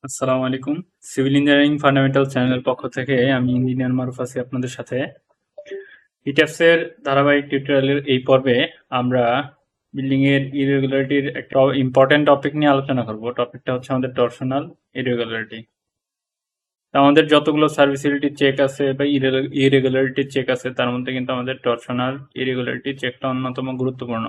আসসালামু আলাইকুম। Civil engineering fundamental চ্যানেলের পক্ষ থেকে আমি ইঞ্জিনিয়ার মারুফ আছি আপনাদের সাথে। ইটাপস এর ধারাবাহিক টিউটোরিয়ালের এই পর্বে আমরা বিল্ডিং এর ইরেগুলারিটির একটা ইম্পর্টেন্ট টপিক নিয়ে আলোচনা করব। টপিকটা হচ্ছে আমাদের টরশনাল ইরেগুলারিটি। আমাদের যতগুলো সার্ভিসিবিলিটি চেক আছে বা ইরেগুলারিটি চেক আছে তার মধ্যে কিন্তু আমাদের টরশনাল ইরেগুলারিটি চেকটা অন্যতম গুরুত্বপূর্ণ।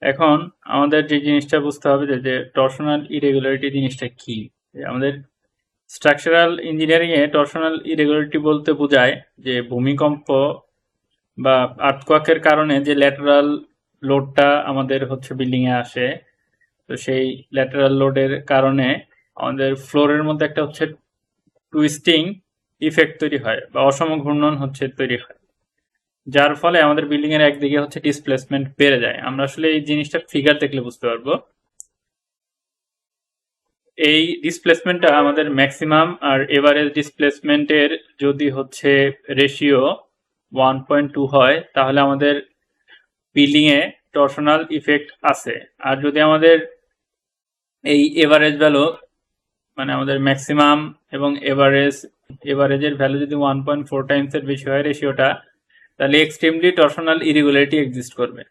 এখন আমাদের যে জিনিসটা বুঝতে হবে যে টরশনাল ইরেগুলারিটি জিনিসটা কি। আমাদের স্ট্রাকচারাল ইঞ্জিনিয়ারিং এ টরশনাল ইরেগুলারিটি বলতে বোঝায় যে ভূমিকম্প বা আর্থকোয়াকের কারণে যে ল্যাটারাল লোডটা আমাদের হচ্ছে বিল্ডিং এ আসে, তো সেই ল্যাটারাল লোডের কারণে আমাদের ফ্লোরের মধ্যে একটা হচ্ছে টুইস্টিং ইফেক্ট তৈরি হয় বা অসম ঘূর্ণন হচ্ছে তৈরি হয়, যার ফলে আমাদের বিল্ডিং এর একদিকে হচ্ছে ডিসপ্লেসমেন্ট বেড়ে যায়। আমরা আসলে এই জিনিসটা ফিগার দেখলে বুঝতে পারবো। এই ডিসপ্লেসমেন্টটা আমাদের ম্যাক্সিমাম আর এভারেজ ডিসপ্লেসমেন্টের যদি হচ্ছে রেশিও 1.2 হয় তাহলে আমাদের বিল্ডিং এ টরশনাল ইফেক্ট আছে। আর যদি আমাদের এই এভারেজ ভ্যালু মানে আমাদের ম্যাক্সিমাম এবং এভারেজের ভ্যালু যদি 1.4 টাইমস এর বেশি হয় রেশিওটা, তাহলে এক্সট্রিমলি টরশনাল ইরেগুলারিটি এক্সিস্ট করবে।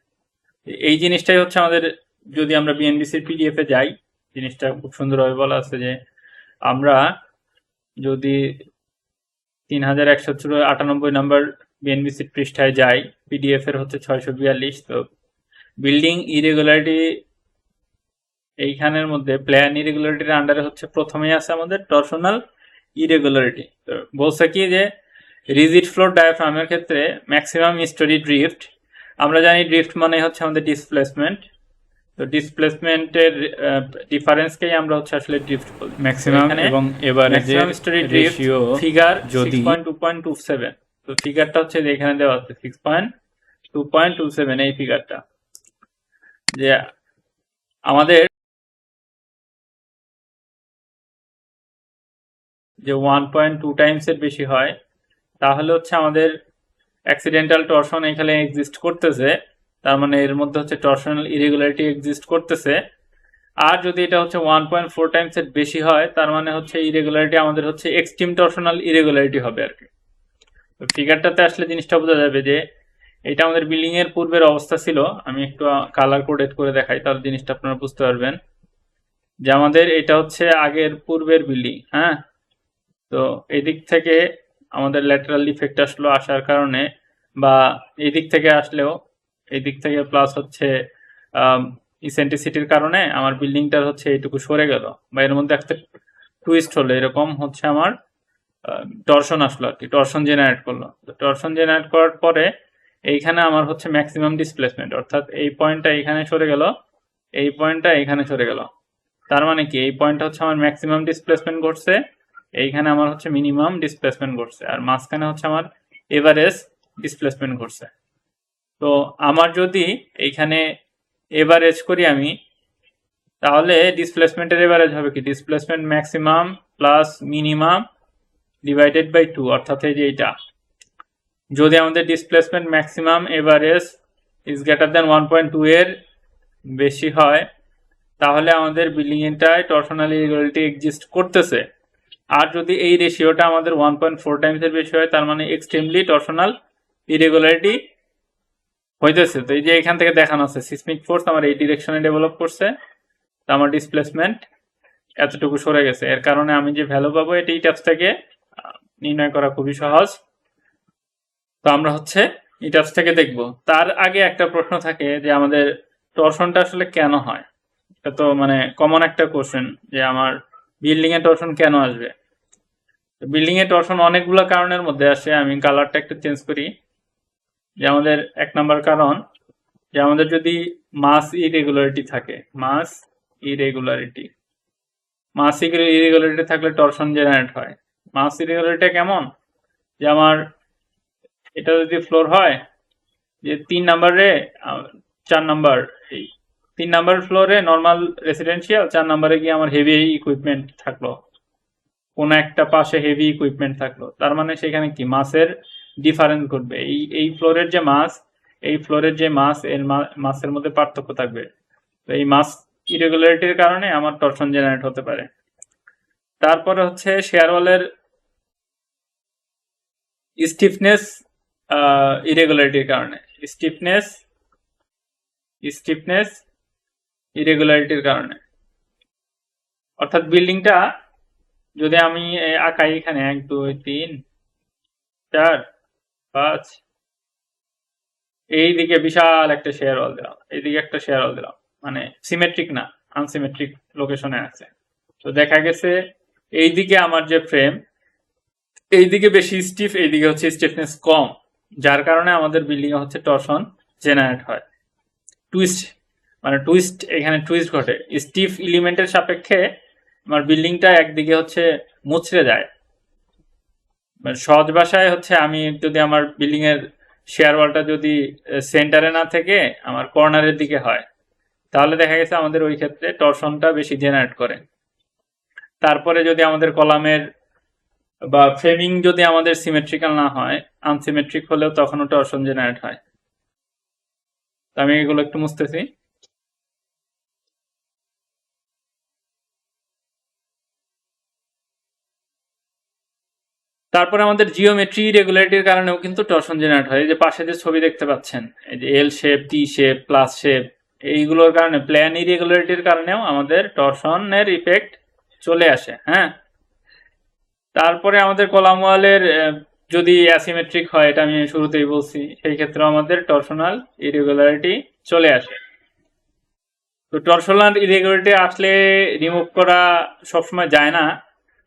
এই জিনিসটাই হচ্ছে আমাদের, যদি আমরা বিএনবিসির পিডিএফ এ যাই, জিনিসটা খুব সুন্দরভাবে বলা আছে যে আমরা যদি 3198 নাম্বার বিএনবিসি পৃষ্ঠায় যাই, পিডিএফ এর হচ্ছে 642। তো বিল্ডিং ইরেগুলারিটি এইখানের মধ্যে প্ল্যান ইরেগুলারিটির আন্ডারে হচ্ছে প্রথমেই আছে আমাদের টরশনাল ইরেগুলারিটি। তো বলছে কি যে রিজিড ফ্লোর ডায়াফ্রামের ক্ষেত্রে ম্যাক্সিমাম স্টোরি ড্রিফট, আমরা জানি ড্রিফট মানে হচ্ছে আমাদের ডিসপ্লেসমেন্ট। তো ডিসপ্লেসমেন্টের ডিফারেন্সকেই আমরা হচ্ছে আসলে ড্রিফট বলি। ম্যাক্সিমাম এবং এভারেজের রেশিও ফিগার যদি 6.2.27, তো ফিগারটা হচ্ছে যে এখানে দেওয়া আছে 6.2.27 এই ফিগারটা, যে আমাদের যে 1.2 টাইমস এর বেশি হয় তাহলে হচ্ছে আমাদের অ্যাক্সিডেন্টাল টরশন এখানে এক্সিস্ট করতেছে, তার মানে এর মধ্যে হচ্ছে টরশনাল ইরেগুলারিটি এক্সিস্ট করতেছে। আর যদি এটা হচ্ছে 1.4 টাইমস এর বেশি হয় তার মানে হচ্ছে ইরেগুলারিটি আমাদের হচ্ছে এক্সট্রিম টরশনাল ইরেগুলারিটি হবে আর কি। তো ফিগারটাতে আসলে জিনিসটা বোঝা যাবে যে এটা আমাদের বিল্ডিং এর পূর্বের অবস্থা ছিল। আমি একটু কালার কোডেড করে দেখাই, তাহলে জিনিসটা আপনারা বুঝতে পারবেন যে আমাদের এটা হচ্ছে আগের পূর্বের বিল্ডিং। হ্যাঁ, তো এদিক থেকে আমাদের ল্যাটারাল ইফেক্ট আসলো, আসার কারণে বা এদিক থেকে আসলেও এদিক থেকে প্লাস হচ্ছে ইসেন্ট্রিসিটির কারণে আমার বিল্ডিংটার হচ্ছে এইটুকু সরে গেল বা এর মধ্যে একটা টুইস্ট হলো, এরকম হচ্ছে আমার টরশন আসলো আর কি, টরশন জেনারেট করলো। তো টরশন জেনারেট করার পরে এইখানে আমার হচ্ছে ম্যাক্সিমাম ডিসপ্লেসমেন্ট, অর্থাৎ এই পয়েন্টটা এখানে সরে গেল, এই পয়েন্টটা এখানে সরে গেল। তার মানে কি এই পয়েন্টটা হচ্ছে আমার ম্যাক্সিমাম ডিসপ্লেসমেন্ট ঘটছে, এইখানে আমার হচ্ছে মিনিমাম ডিসপ্লেসমেন্ট ঘটছে, আর মাঝখানে হচ্ছে আমার এভারেজ ডিসপ্লেসমেন্ট ঘটছে। তো আমার যদি এইখানে এভারেজ করি আমি, তাহলে ডিসপ্লেসমেন্টের এভারেজ হবে কি displacement maximum plus minimum divided by 2, অর্থাৎ এই যে এইটা। যদি আমাদের displacement maximum average is greater than 1.2 এর বেশি হয় তাহলে আমাদের বিল্ডিং এটায় টরশনাল ইরেগুলারিটি এক্সিস্ট করতেছে। আর যদি এই রেশিওটা আমাদের 1.4 টাইমস এর বেশি হয় তার মানে এক্সট্রিমলি টরশনাল ইরেগুলারিটি হইতেছে। তো এই যে এখান থেকে দেখানো আছে সিসমিক ফোর্স আমার এই ডিরেকশনে ডেভেলপ করছে, তো আমার ডিসপ্লেসমেন্ট এতটুকু সরে গেছে, এর কারণে আমি যে ভ্যালু পাবো এটি ইটাপস থেকে নির্ণয় করা খুবই সহজ। তো আমরা হচ্ছে ইটাপস থেকে দেখব। তার আগে একটা প্রশ্ন থাকে যে আমাদের টরশনটা আসলে কেন হয়। এটা তো মানে কমন একটা কোশ্চেন যে আমার বিল্ডিং এ টরশন কেন আসবে। বিল্ডিং এ টরশন অনেকগুলো কারণের মধ্যে আসে। আমি কালারটা একটু চেঞ্জ করি। যে আমাদের এক নাম্বার কারণ যে আমাদের যদি মাস ইরেগুলারিটি থাকে, মাস ইরেগুলারিটি থাকলে টরশন জেনারেট হয়। মাস ইরেগুলারিটি কেমন, যে আমার এটা যদি ফ্লোর হয় যে 3 নাম্বারে 4 নাম্বার, এই 3 নাম্বার ফ্লোরে নর্মাল রেসিডেন্সিয়াল, 4 নাম্বারে গিয়ে আমার হেভি ইকুইপমেন্ট থাকলো, কোন একটা পাশে হেভি ইকুইপমেন্ট থাকলো, তার মানে সেখানে কি মাসের ডিফারেন্স ঘটবে। এই ফ্লোরের যে মাস, এই ফ্লোরের যে মাস, এর মাসের মধ্যে পার্থক্য থাকবে। তো এই মাস ইরেগুলারিটির কারণে আমার টরশন জেনারেট হতে পারে। তারপরে হচ্ছে শেয়ার ওয়ালের স্টিফনেস ইরেগুলারিটির কারণে, স্টিফনেস ইরেগুলারিটির কারণে, অর্থাৎ বিল্ডিংটা যদি আমি আঁকাই এখানে 1 2 3 4 5, এইদিকে বিশাল একটা শেয়ার ওয়াল দিলাম, এইদিকে একটা শেয়ার ওয়াল দিলাম, মানে সিমেট্রিক না, আনসিমেট্রিক লোকেশনে আছে। তো দেখা গেছে এইদিকে আমার যে ফ্রেম, এইদিকে বেশি স্টিফ, এইদিকে হচ্ছে স্টিফনেস কম, যার কারণে আমাদের বিল্ডিং এ হচ্ছে টরশন জেনারেট হয়। টুইস্ট এখানে টুইস্ট ঘটে, স্টিফ এলিমেন্টের সাপেক্ষে আমার বিল্ডিংটা একদিকে হচ্ছে মুচড়ে যায়। সহজ ভাষায় হচ্ছে আমি যদি আমার বিল্ডিং এর শেয়ার ওয়ালটা যদি সেন্টারে না থেকে আমার কর্নারের দিকে হয়, তাহলে দেখা গেছে আমাদের ওই ক্ষেত্রে টরশনটা বেশি জেনারেট করে। তারপরে যদি আমাদের কলামের বা ফ্রেমিং যদি আমাদের সিমেট্রিক্যাল না হয়, আনসিমেট্রিক হলেও তখনও টরশন জেনারেট হয়। তো আমি এগুলো একটু মুছতেছি। তারপরে আমাদের জিওমেট্রি রেগুলারিটির কারণেও কিন্তু টরশন জেনারেট হয়। এই যে পাশে যে ছবি দেখতে পাচ্ছেন, এই যে এল শেপ, টি শেপ, প্লাস শেপ, এইগুলোর কারণে, প্ল্যান ইরেগুলারিটির কারণেও আমাদের টরশনের ইফেক্ট চলে আসে। হ্যাঁ, তারপরে আমাদের কলাম ওয়ালের যদি অ্যাসিমেট্রিক হয়, এটা আমি শুরুতেই বলছি, সেই ক্ষেত্রে আমাদের টরশনাল ইরেগুলারিটি চলে আসে। তো টরশনাল ইরেগুলারিটি আসলে রিমুভ করা সবসময় যায় না,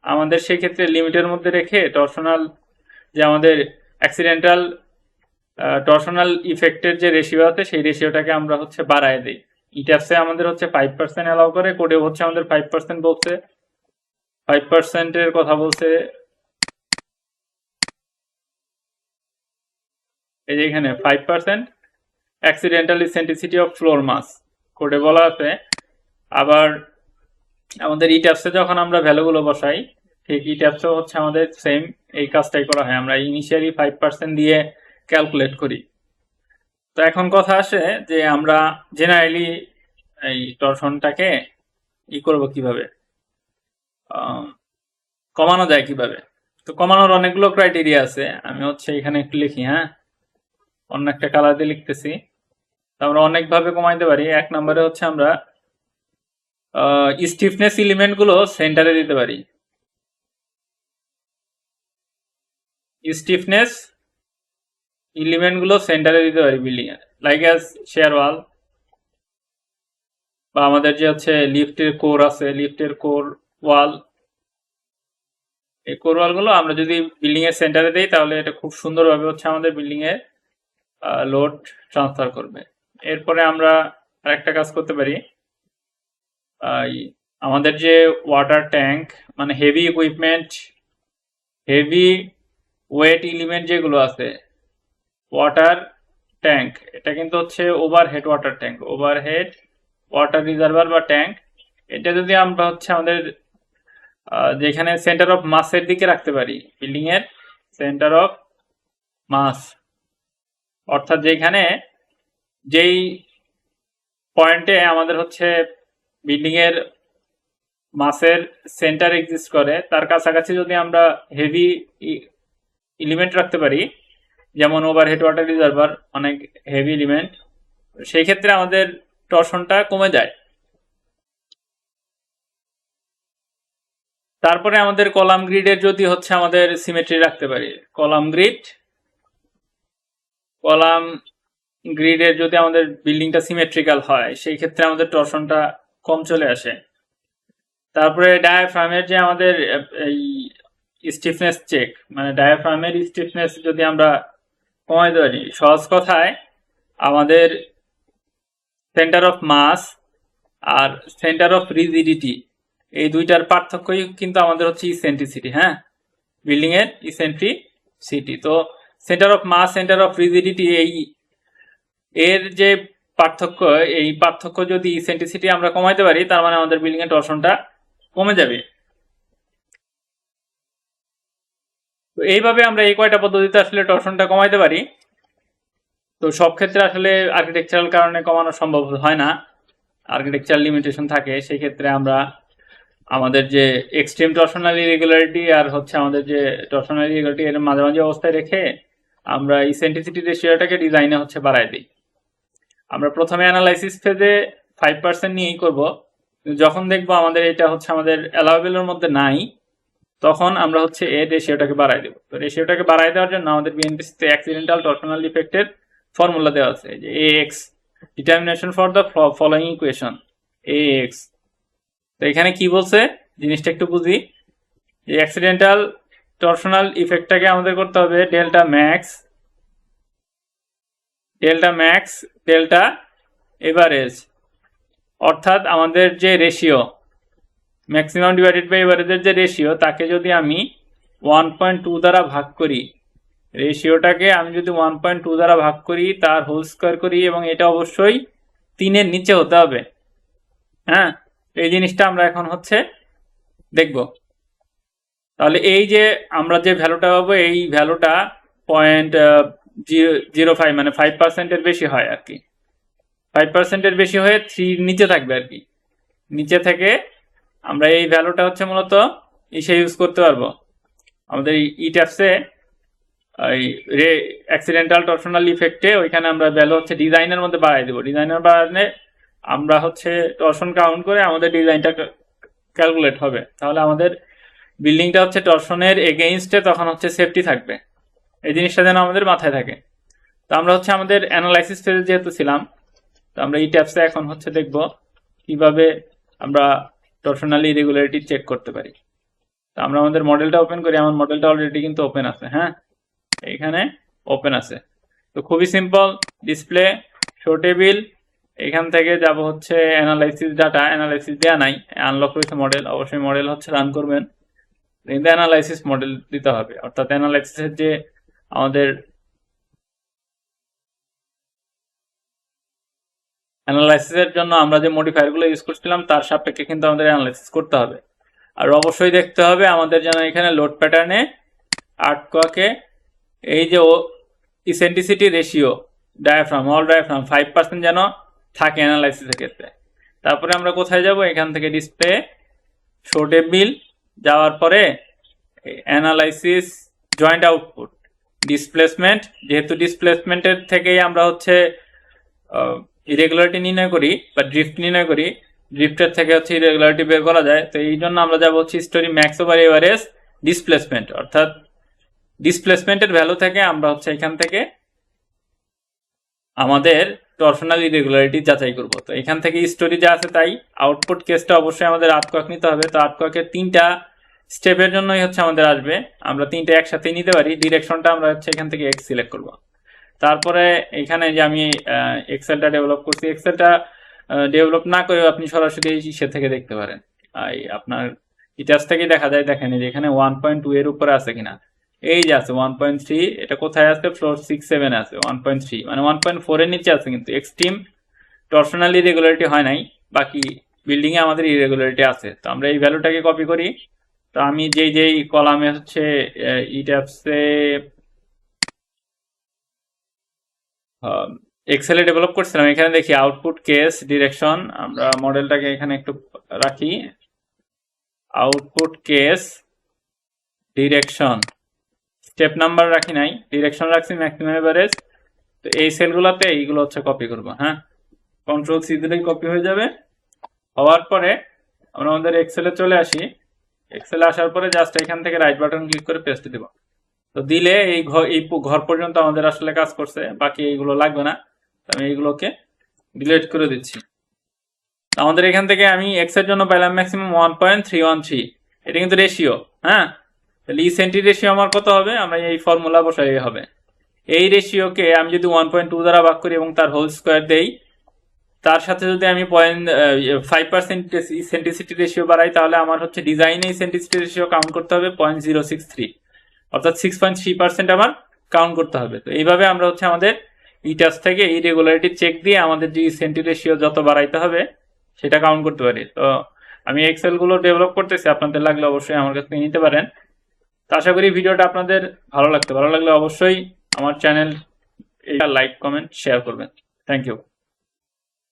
আমাদের সেই ক্ষেত্রে লিমিটের মধ্যে রেখে টরশনাল যে আমাদের অ্যাক্সিডেন্টাল টরশনাল ইফেক্টের যে রেশিও আছে, সেই রেশিওটাকে আমরা হচ্ছে বাড়ায় দিই। ইটাপসে আমাদের হচ্ছে 5% অ্যালাউ করে, কোডেও হচ্ছে আমাদের 5% বলছে, 5% এর কথা বলছে। এই যে এখানে 5% অ্যাক্সিডেন্টাল ইসেন্ট্রিসিটি অফ ফ্লোর মাস কোডে বলা আছে। আবার আমাদের ইটাপসে যখন আমরা ভ্যালুগুলো বসাই, ঠিক ইটাপসেও হচ্ছে আমাদের সেম এই কাজটাই করা হয়, আমরা ইনিশিয়ালি 5% দিয়ে ক্যালকুলেট করি। তো এখন কথা আসে যে আমরা জেনারেলি এই টরশনটাকে করব কিভাবে, কমানো যায় কিভাবে। তো কমানোর অনেকগুলো ক্রাইটেরিয়া আছে, আমি হচ্ছে এখানে একটু লিখি। হ্যাঁ, অন্য একটা কালার দিয়ে লিখতেছি। আমরা অনেকভাবে কমাইতে পারি। 1 নম্বরে হচ্ছে আমরা স্টিফনেস এলিমেন্ট গুলো সেন্টারে দিতে পারি। স্টিফনেস এলিমেন্ট গুলো সেন্টারে দিতে পারি বিল্ডিং এ, লাইক অ্যাজ শেয়ার ওয়াল, বা আমাদের যে হচ্ছে লিফটের কোর আছে, লিফটের কোর ওয়াল, এই কোর ওয়াল গুলো আমরা যদি বিল্ডিং এর সেন্টারে দিই, তাহলে এটা খুব সুন্দরভাবে হচ্ছে আমাদের বিল্ডিং এ লোড ট্রান্সফার করবে। এরপরে আমরা আরেকটা কাজ করতে পারি, আমাদের যে ওয়াটার ট্যাঙ্ক, মানে heavy equipment, heavy weight element যেগুলো আছে, ওয়াটার ট্যাঙ্ক, এটা কিন্তু হচ্ছে overhead water tank, overhead water reservoir বা ট্যাঙ্ক। এটা যদি আমরা হচ্ছে আমাদের যেখানে সেন্টার অফ মাসের দিকে রাখতে পারি, বিল্ডিং এর সেন্টার অফ মাস, অর্থাৎ যেখানে যেই পয়েন্টে আমাদের হচ্ছে বিল্ডিং এর মাসের সেন্টার এক্সিস্ট করে, তার কাছাকাছি যদি আমরা হেভি এলিমেন্ট রাখতে পারি, যেমন ওভারহেড ওয়াটার রিজার্ভার, অনেক হেভি এলিমেন্ট, সেই ক্ষেত্রে আমাদের টরশনটা কমে যায়। তারপরে আমাদের কলাম গ্রিডের যদি হচ্ছে আমাদের সিমেট্রি রাখতে পারি, কলাম গ্রিডের যদি আমাদের বিল্ডিংটা সিমেট্রিক্যাল হয়, সেই ক্ষেত্রে আমাদের টরশনটা কম চলে আসে। তারপরে ডায়াফ্রামের যে আমাদের এই স্টিফনেস চেক, মানে ডায়াফ্রামের স্টিফনেস যদি আমরা কমাইতে পারি, সহজ কথায় আমাদের সেন্টার অফ মাস আর সেন্টার অফ রিজিডিটি, এই দুইটার পার্থক্যই কিন্তু আমাদের হচ্ছে ইসেন্ট্রিসিটি। হ্যাঁ, বিল্ডিং এর ইসেন্ট্রিসিটি। তো centre of mass, centre of rigidity, এর যে পার্থক্য, এই পার্থক্য যদি ইসেন্ট্রিসিটি আমরা কমাইতে পারি, তার মানে আমাদের বিল্ডিং এর টরশনটা কমে যাবে। তো এইভাবে আমরা এই কয়টা পদ্ধতিতে আসলে টরশনটা কমাইতে পারি। তো সব ক্ষেত্রে আসলে আর্কিটেকচারাল কারণে কমানো সম্ভব হয় না। আর্কিটেকচার লিমিটেশন থাকে, সেই ক্ষেত্রে আমরা আমাদের যে এক্সট্রিম টর্শনাল ইরেগুলারিটি আর হচ্ছে আমাদের যে টর্শনাল ইরেগুলারিটি এর মাঝামাঝি অবস্থায় রেখে আমরা ইসেন্ট্রিসিটি রেশিওটাকে ডিজাইনে হচ্ছে বাড়াই দিই। আমরা প্রথমে অ্যানালাইসিস ফেজে 5% নিয়েই করব, যখন দেখবো আমাদের এটা হচ্ছে আমাদের অ্যালাউবেলের মধ্যে নাই, তখন আমরা হচ্ছে এর রেশিওটাকে বাড়াই দেবো। তো রেশিওটাকে বাড়াই দেওয়ার জন্য আমাদের বিএনপিসিতে অ্যাক্সিডেন্টাল টর্শনাল ইফেক্টের ফর্মুলা দেওয়া আছে, যে AX determination for the following equation AX। তো এখানে কি বলছে জিনিসটা একটু বুঝি। এই অ্যাক্সিডেন্টাল টর্শনাল ইফেক্টটাকে আমাদের করতে হবে ডেল্টা ম্যাক্স ডেল্টা এভারেজ, অর্থাৎ আমাদের যে রেশিও ম্যাক্সিমাম ডিভাইডেড বাই এভারেজের যে রেশিও, তাকে যদি আমি 1.2 দ্বারা ভাগ করি, রেশিওটাকে আমি যদি 1.2 দ্বারা ভাগ করি, তার হোল স্কোয়ার করি, এবং এটা অবশ্যই 3-এর নিচে হতে হবে। হ্যাঁ, এই জিনিসটা আমরা এখন হচ্ছে দেখব। তাহলে এই যে আমরা যে ভ্যালুটা পাবো, এই ভ্যালুটা 0.05 মানে 5%-এর বেশি হয় আর কি। 5%-এর বেশি হয়ে 3 নিচে থাকবে আর কি। নিচে থেকে আমরা এই ভ্যালুটা হচ্ছে মূলত ইসে ইউজ করতে পারবো আমাদের ইট্যাপসে, এই অ্যাক্সিডেন্টাল টর্শনাল ইফেক্টে। ওইখানে আমরা ভ্যালু হচ্ছে ডিজাইনের মধ্যে বাড়াই দেবো। ডিজাইনের বাড়ালে আমরা হচ্ছে টর্শন কাউন্ট করে আমাদের ডিজাইনটা ক্যালকুলেট হবে। তাহলে আমাদের বিল্ডিংটা হচ্ছে টর্শনের এগেইনস্টে তখন হচ্ছে সেফটি থাকবে। এই জিনিসটা যেন আমাদের মাথায় থাকে। তো আমরা হচ্ছে আমাদের অ্যানালাইসিস ফেজে যেহেতু ছিলাম, তো আমরা এই ট্যাপসে এখন হচ্ছে দেখব কিভাবে আমরা টর্শনাল ইরেগুলারিটি চেক করতে পারি। তো আমরা আমাদের মডেলটা ওপেন করি। আমার মডেলটা অলরেডি কিন্তু ওপেন আছে। হ্যাঁ, এখানে ওপেন আছে। তো খুবই সিম্পল, ডিসপ্লে, শো টেবিল, এখান থেকে যাব হচ্ছে অ্যানালাইসিস ডাটা। অ্যানালাইসিস দেওয়া নাই, আনলক রয়েছে মডেল, অবশ্যই মডেল হচ্ছে রান করবেন, কিন্তু অ্যানালাইসিস মডেল দিতে হবে। অর্থাৎ অ্যানালাইসিসের যে আমাদের অ্যানালাইসিসের জন্য আমরা যে মডিফায়ারগুলো ইউজ করছিলাম তার সাপেক্ষে কিন্তু আমাদের অ্যানালাইসিস করতে হবে। আর অবশ্যই দেখতে হবে আমাদের যেন এখানে লোড প্যাটার্নে আর্টকোয়াকে এই যে eccentricity ratio diaphragm, all diaphragm 5% যেন থাকে অ্যানালাইসিসের ক্ষেত্রে। তারপরে আমরা কোথায় যাব, এখান থেকে ডিসপ্লে, শো টেবিল, যাওয়ার পরে অ্যানালাইসিস জয়েন্ট আউটপুট, ডিসপ্লেসমেন্ট। যেহেতু ডিসপ্লেসমেন্টের থেকেই আমরা হচ্ছে ইরেগুলারিটি নির্ণয় করি বা ড্রিফট নির্ণয় করি, ড্রিফটের থেকে হচ্ছে ইরেগুলারিটি বের করা যায়। তো এই জন্য আমরা যাবো হচ্ছে history max over average displacement, অর্থাৎ ডিসপ্লেসমেন্টের ভ্যালু থেকে আমরা হচ্ছে এখান থেকে আমাদের টর্শনাল ইরেগুলারিটি যাচাই করব। তো এখান থেকে হিস্টোরি যা আছে তাই, আউটপুট কেসটা অবশ্যই আমাদের আর্টকোয়াক নিতে হবে। তো আর্টকোয়াকের 3টা স্টেপের জন্যই হচ্ছে আমাদের আসবে, আমরা 3টা একসাথে নিতে পারি। ডিরেকশনটা আমরা হচ্ছে এখান থেকে এক্স সিলেক্ট করব। তারপরে এখানে যে আমি এক্সেলটা ডেভেলপ করছি, এক্সেলটা ডেভেলপ না করে আপনি সরাসরি সে থেকে দেখতে পারেন। আপনার ইতিহাস থেকেই দেখা যায়। দেখেন যে এখানে 1.2 এর উপরে আছে কিনা, এই যে আছে 1.3, এটা কোথায় আছে, ফ্লোর 6-7 আছে 1.3, মানে 1.4 এর নিচে আছে। কিন্তু এক্সট্রিম টর্শনাল ইরেগুলারিটি হয় নাই, বাকি বিল্ডিং এ আমাদের ইরেগুলারিটি আছে। তো আমরা এই ভ্যালুটাকে কপি করি। তো আমি যেই কলামে হচ্ছে ইট্যাপসে এক্সেলে ডেভেলপ করছিলাম, এখানে দেখি আউটপুট কেস ডিরেকশন। আমরা মডেলটাকে এখানে একটু রাখি, output case direction, step number রাখি নাই, ডিরেকশন রাখছি ম্যাক্সিমাম এভারেজ। তো এই সেলগুলোতে এইগুলো হচ্ছে কপি করবো। হ্যাঁ, কন্ট্রোল সি দিলেই কপি হয়ে যাবে। হওয়ার পরে আমরা আমাদের এক্সেলে চলে আসি। এক্সেলে আসার পরে জাস্ট এখান থেকে রাইট বাটন ক্লিক করে পেস্ট দিব। তো দিলে এই ঘর পর্যন্ত আমাদের আসলে কাজ করছে, বাকি এইগুলো লাগবে না। আমি এইগুলোকে ডিলিট করে দিচ্ছি। আমাদের এখান থেকে আমি এক্স এর জন্য পাইলাম ম্যাক্সিমাম 1.313, এটা কিন্তু রেশিও। হ্যাঁ, তাহলে ইসেন্ট্রি রেশিও আমার কত হবে, আমরা এই ফর্মুলা বসাই হবে। এই রেশিওকে আমি যদি 1.2 দ্বারা ভাগ করি এবং তার হোল স্কোয়ার দেই, তার সাথে যদি আমি 5% ইসেন্ট্রিসিটি রেশিও বাড়াই, তাহলে আমার হচ্ছে ডিজাইনে ইসেন্ট্রিসিটি রেশিও কাউন্ট করতে হবে 0.063, অর্থাৎ 6.3% আমার কাউন্ট করতে হবে। তো এইভাবে আমরা হচ্ছে আমাদের ইটাস থেকে ইরেগুলারিটি চেক দিয়ে আমাদের যে ইসেন্ট্রি রেশিও যত বাড়াইতে হবে সেটা কাউন্ট করতে পারি। তো আমি এক্সেল গুলো ডেভেলপ করতেছি, আপনাদের লাগলে অবশ্যই আমার কাছ থেকে নিতে পারেন। তো আশা করি ভিডিওটা আপনাদের ভালো লাগলে অবশ্যই আমার চ্যানেল লাইক, কমেন্ট, শেয়ার করবেন। Thank you.